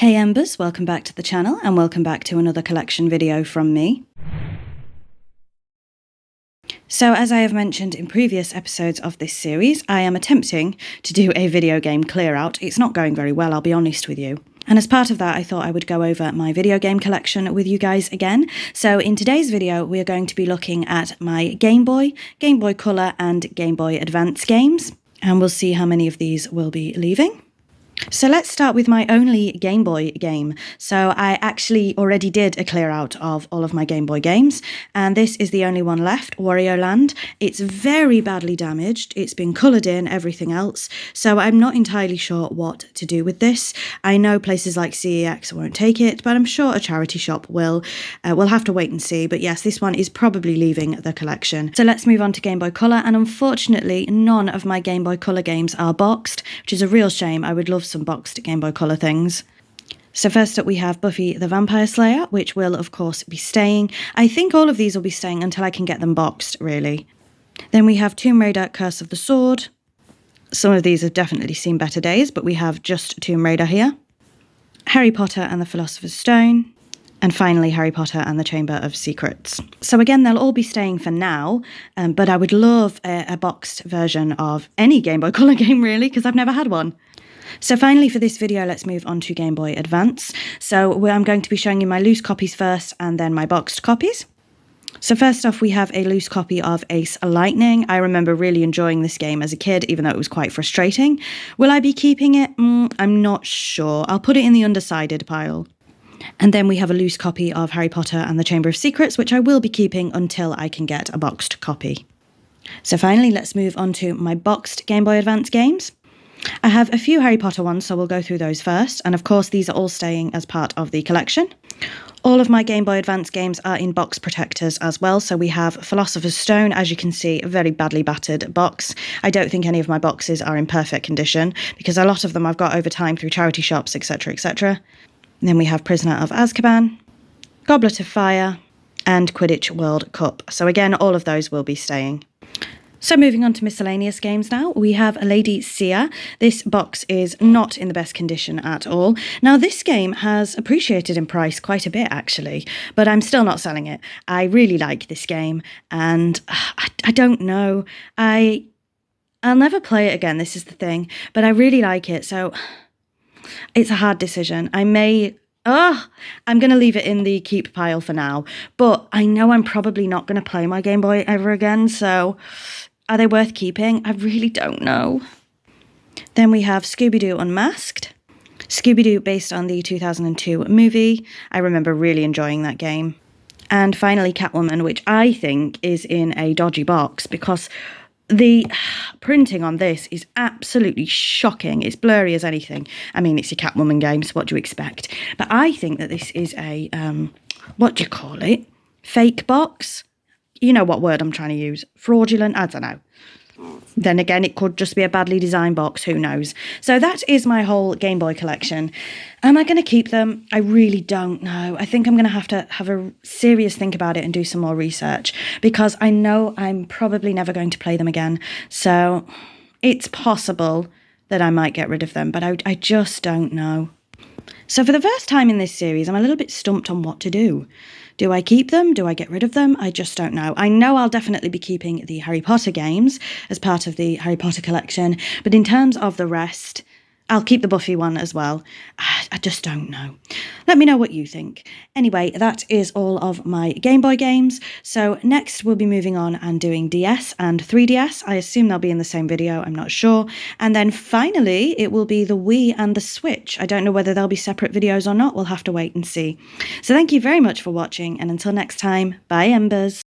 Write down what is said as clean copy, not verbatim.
Hey Embers, welcome back to the channel and welcome back to another collection video from me. So as I have mentioned in previous episodes of this series, I am attempting to do a video game clear out. It's not going very well, I'll be honest with you. And as part of that, I thought I would go over my video game collection with you guys again. So in today's video, we are going to be looking at my Game Boy, Game Boy Color and Game Boy Advance games. And we'll see how many of these will be leaving. So let's start with my only Game Boy game. So I actually already did a clear out of all of my Game Boy games, and this is the only one left, Wario Land. It's very badly damaged, it's been coloured in, everything else, so I'm not entirely sure what to do with this. I know places like CEX won't take it, but I'm sure a charity shop will. We'll have to wait and see, but yes, this one is probably leaving the collection. So let's move on to Game Boy Color, and unfortunately none of my Game Boy Color games are boxed, which is a real shame. I would love some boxed Game Boy Color things. So first up we have Buffy the Vampire Slayer, which will of course be staying. I think all of these will be staying until I can get them boxed, really. Then we have Tomb Raider Curse of the Sword. Some of these have definitely seen better days, but we have just Tomb Raider here. Harry Potter and the Philosopher's Stone. And finally, Harry Potter and the Chamber of Secrets. So again, they'll all be staying for now, but I would love a boxed version of any Game Boy Color game, really, because I've never had one. So finally for this video, let's move on to Game Boy Advance. So I'm going to be showing you my loose copies first and then my boxed copies. So first off, we have a loose copy of Ace Lightning. I remember really enjoying this game as a kid, even though it was quite frustrating. Will I be keeping it? I'm not sure. I'll put it in the undecided pile. And then we have a loose copy of Harry Potter and the Chamber of Secrets, which I will be keeping until I can get a boxed copy. So finally, let's move on to my boxed Game Boy Advance games. I have a few Harry Potter ones, so we'll go through those first. And of course, these are all staying as part of the collection. All of my Game Boy Advance games are in box protectors as well. So we have Philosopher's Stone, as you can see, a very badly battered box. I don't think any of my boxes are in perfect condition because a lot of them I've got over time through charity shops, etc., etc. Then we have Prisoner of Azkaban, Goblet of Fire, and Quidditch World Cup. So again, all of those will be staying. So moving on to miscellaneous games now, we have Lady Seer. This box is not in the best condition at all. Now this game has appreciated in price quite a bit actually, but I'm still not selling it. I really like this game and I don't know. I'll never play it again, this is the thing, but I really like it, so it's a hard decision. I'm going to leave it in the keep pile for now, but I know I'm probably not going to play my Game Boy ever again, so are they worth keeping? I really don't know. Then we have Scooby-Doo Unmasked. Scooby-Doo based on the 2002 movie. I remember really enjoying that game. And finally Catwoman, which I think is in a dodgy box because the printing on this is absolutely shocking. It's blurry as anything. I mean, it's a Catwoman game, so what do you expect? But I think that this is a, what do you call it? Fake box? You know what word I'm trying to use. Fraudulent? I don't know. Then again, it could just be a badly designed box. Who knows? So that is my whole Game Boy collection. Am I going to keep them? I really don't know. I think I'm going to have a serious think about it and do some more research because I know I'm probably never going to play them again. So it's possible that I might get rid of them, but I just don't know. So for the first time in this series, I'm a little bit stumped on what to do. Do I keep them? Do I get rid of them? I just don't know. I know I'll definitely be keeping the Harry Potter games as part of the Harry Potter collection, but in terms of the rest, I'll keep the Buffy one as well. I just don't know. Let me know what you think. Anyway, that is all of my Game Boy games. So next we'll be moving on and doing DS and 3DS. I assume they'll be in the same video, I'm not sure. And then finally, it will be the Wii and the Switch. I don't know whether they'll be separate videos or not. We'll have to wait and see. So thank you very much for watching, and until next time, bye Embers.